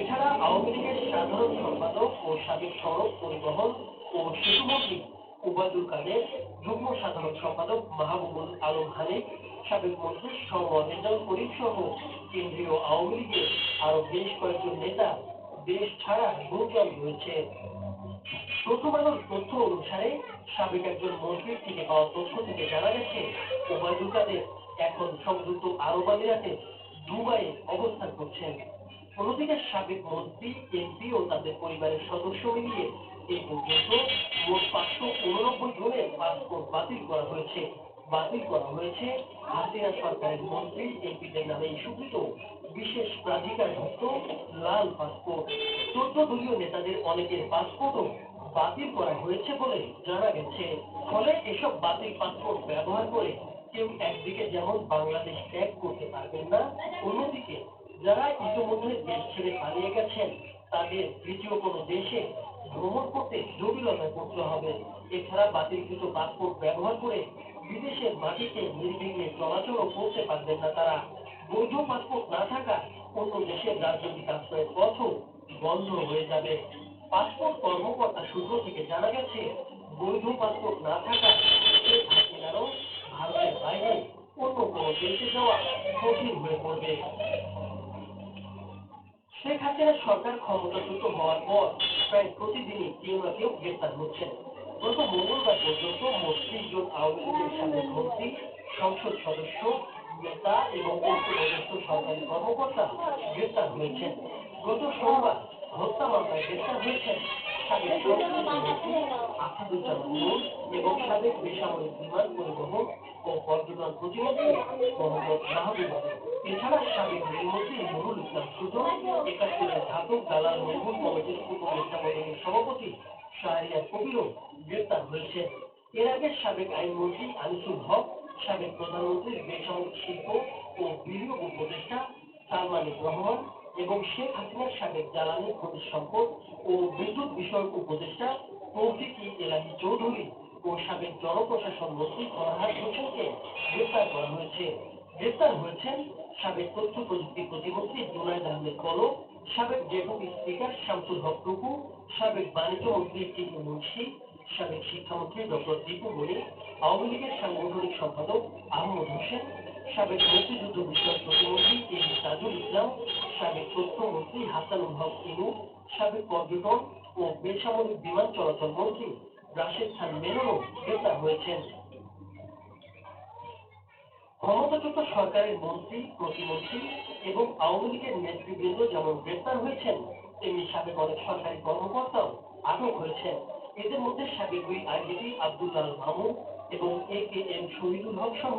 এছাড়া আওয়ামী লীগের সাধারণ সম্পাদক ও সাবেক সড়ক পরিবহন ও সেতুমন্ত্রী ওবায়দুল কাদের, যুগ্ম সাধারণ সম্পাদক মাহবুবুল আলম হানিফ, সাবেক মন্ত্রী সরওয়ার রেজাউল করিম সহ কেন্দ্রীয় আওয়ামী লীগের আরো বেশ কয়েকজন নেতা দেশ ছাড়ার গুঞ্জন রয়েছে। প্রথম আলোর তথ্য অনুসারে সাবেক একজন মন্ত্রীর থেকে পাওয়া তথ্য থেকে জানা গেছে, ওবায়দুল কাদের এখন সংযুক্ত আরব আমিরাতে দুবাইয়ে অবস্থান করছেন। অন্যদিকে সাবেক মন্ত্রী, এমপি ও তাদের পরিবারের সদস্য মিলিয়ে এই পর্যন্ত মোট 589 জনের পাসপোর্ট বাতিল করা হয়েছে। বাতিল করা হয়েছে হাসিনা সরকারের মন্ত্রী, এমপিদের নামে ইস্যুকৃত বিশেষ প্রাধিকারভুক্ত লাল পাসপোর্ট। 14 দলীয় নেতাদের অনেকের পাসপোর্টও বাতিল করা হয়েছে বলে জানা গেছে। ফলে এসব বাতিল পাসপোর্ট ব্যবহার করে কেউ একদিকে যেমন বাংলাদেশ ত্যাগ করতে পারবেন না, অন্যদিকে যারা ইতিমধ্যে দেশ ছেড়ে পালিয়ে গেছেন তাদের দ্বিতীয় কোনো দেশে ভ্রমণ করতে জটিলতায় পড়তে হবে। এছাড়া বাতিলকৃত পাসপোর্ট ব্যবহার করে বিদেশের মাটিতে নির্বিঘ্নে চলাচলও করতে পারবেন না তারা। বৈধ পাসপোর্ট না থাকা অন্য দেশের রাজনৈতিক আশ্রয়ের পথও বন্ধ হয়ে যাবে। পাসপোর্ট কর্মকর্তা সূত্র থেকে জানা গেছে, বৈধ পাসপোর্ট না থাকা শেখ হাসিনারও ভারতের বাইরে অন্য কোনো দেশে যাওয়া কঠিন হয়ে পড়বে। শেখ হাসিনা সরকার ক্ষমতাচ্যুত হওয়ার পর প্রায় প্রতিদিনই কেউ না কেউ গ্রেপ্তার হচ্ছেন। গত মঙ্গলবার পর্যন্ত মোট 30 জন আওয়ামী লীগের সাবেক মন্ত্রী, সংসদ সদস্য, নেতা এবং উচ্চপদস্থ সরকারি কর্মকর্তা গ্রেপ্তার হয়েছেন। গত সোমবার হত্যা মামলায় গ্রেপ্তার হয়েছেন সাবেক সংশ্লিষ্ট মন্ত্রী আসাদুজ্জামান নূর এবং সাবেক বেসামরিক বিমান পরিবহন ও পর্যটন প্রতিমন্ত্রী মোহাম্মদ মাহবুব আলী। এছাড়া সাবেক রেলমন্ত্রী নুরুল ইসলাম সুজন, 71-এর ঘাতক দালাল মঙ্গল কমিটির উপদেষ্টা মণ্ডলীর সভাপতি শাহরিয়ার কবিরও গ্রেপ্তার হয়েছেন। এর আগে সাবেক আইনমন্ত্রী আনিসুল হক, সাবেক প্রধানমন্ত্রীর বেসামরিক শিল্প ও বিনিয়োগ উপদেষ্টা সালমানুর রহমান এবং শেখ হাসিনার সাবেক জ্বালানি, খনিজ সম্পদ ও বিদ্যুৎ বিষয়ক উপদেষ্টা তৌফিক-ই এলাহী চৌধুরী ও সাবেক জনপ্রশাসন মন্ত্রী ফরহাদ হোসেনকে গ্রেপ্তার করা হয়েছে। গ্রেপ্তার হয়েছেন সাবেক তথ্য প্রযুক্তি প্রতিমন্ত্রী জুনায়েদ আহমেদ পলক, সাবেক ডেপুটি স্পিকার শামসুল হক টুকু, সাবেক বাণিজ্য মন্ত্রী টিপু মুন্সি, সাবেক শিক্ষামন্ত্রী ডক্টর দীপু মনি, আওয়ামী লীগের সাংগঠনিক সম্পাদক আহমদ হোসেন, সাবেক মুক্তিযুদ্ধ বিষয়ক প্রতিমন্ত্রী এবি তাজুল ইসলাম, সাবেক তথ্যমন্ত্রী হাসানুল হক ইনু, সাবেক পর্যটন ও বেসামরিক বিমান চলাচল মন্ত্রী রাশেদ খান মেননও গ্রেপ্তার হয়েছেন। ক্ষমতাচ্যুত সরকারের মন্ত্রী, প্রতিমন্ত্রী এবং আওয়ামী লীগের নেতৃবৃন্দ যেমন গ্রেপ্তার হয়েছেন, তেমনি সাবেক অনেক সরকারি কর্মকর্তাও আটক হয়েছেন। এদের মধ্যে সাবেক 2 আইজিপি আব্দুল্লাহ আল মামুন এবং একেএম শহীদুল হক সহ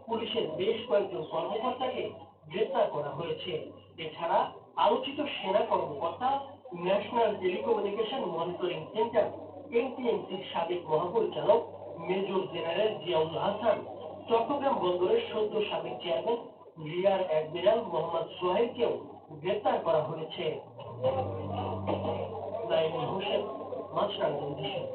পুলিশের বেশ কয়েকজন কর্মকর্তাকে গ্রেপ্তার করা হয়েছে। এছাড়া আলোচিত সেনা কর্মকর্তা, ন্যাশনাল টেলিকমিউনিকেশন মনিটরিং সেন্টার এনটিএমসির সাবেক মহাপরিচালক মেজর জেনারেল জিয়াউল হাসান, চট্টগ্রাম বন্দরের সদ্য সাবেক চেয়ারম্যান রিয়ার অ্যাডমিরাল মোহাম্মদ সোহেলকেও গ্রেপ্তার করা হয়েছে। নাইমুল হোসেন, মাছরাঙা এডিশন।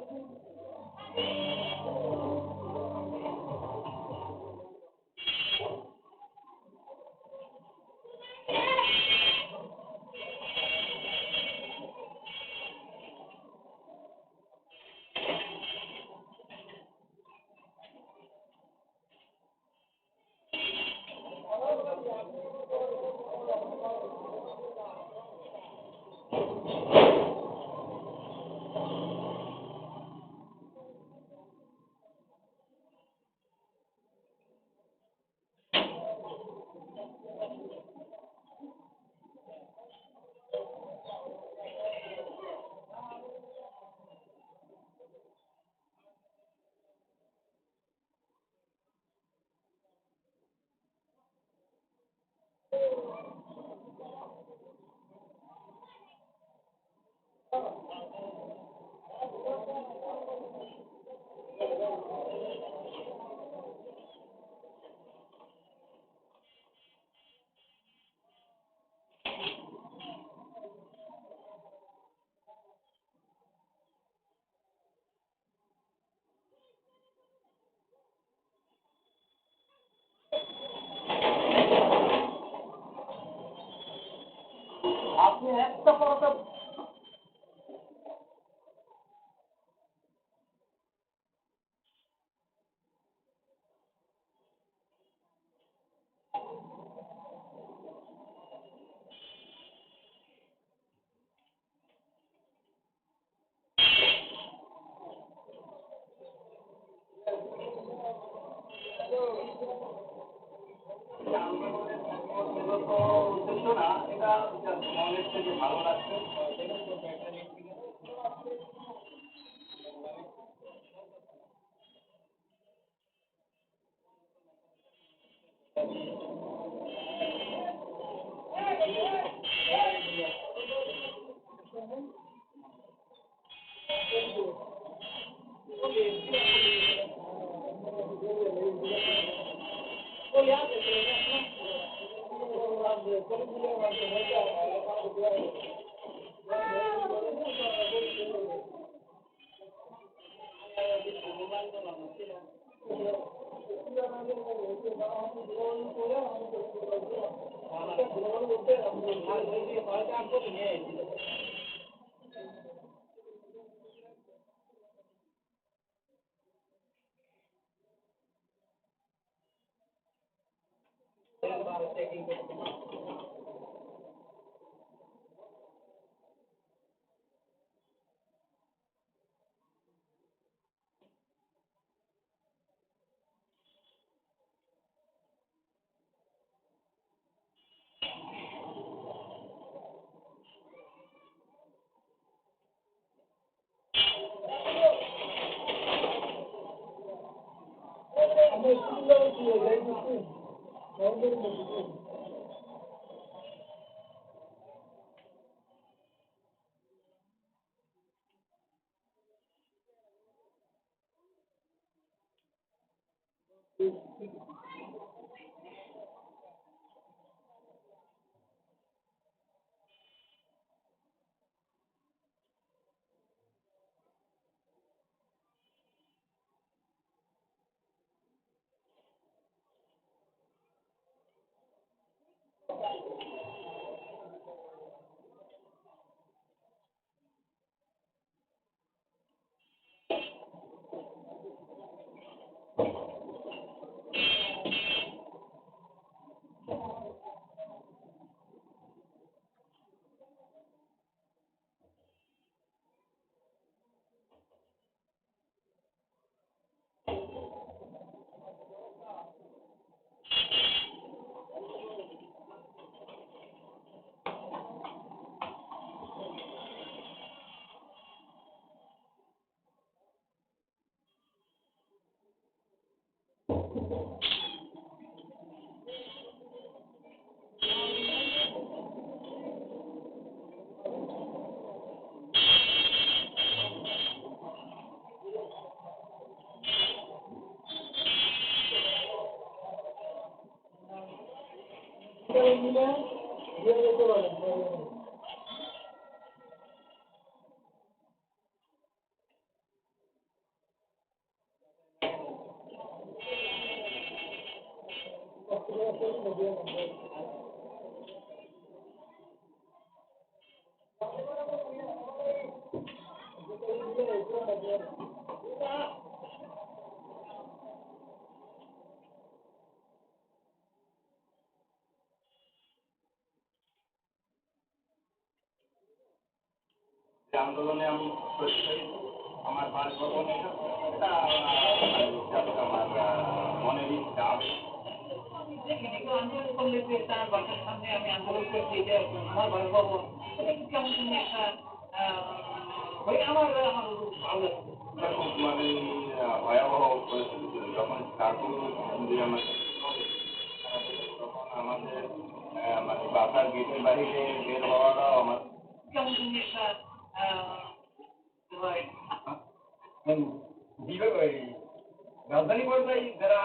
আপনি একটা পরোটা মূলত উদ্দেশ্য না, এটা জাস্ট মনের থেকে ভালো লাগছে। আন্দোলনে আমি প্রত্যেক আমার বাসভবন এটা আমার মনের ইচ্ছা আবেগ। দেখিনি কেউ আন্দোলন করলে যে তার বাসার সামনে আমি আন্দোলন করছি, এটা আমার বাসভবন, এটা কেমন তুমি একটা আমার আমার ভালো লাগছে। খুব মানে ভয়াবহ পরিস্থিতি ছিল যখন কার্পুর দিয়ে আমাদের তখন আমাদের মানে বাসার গেটের বাহিরে বের হওয়াটাও আমার কেমন তুমি একটা বিভাগ রাজধানী পর্যায়ে যারা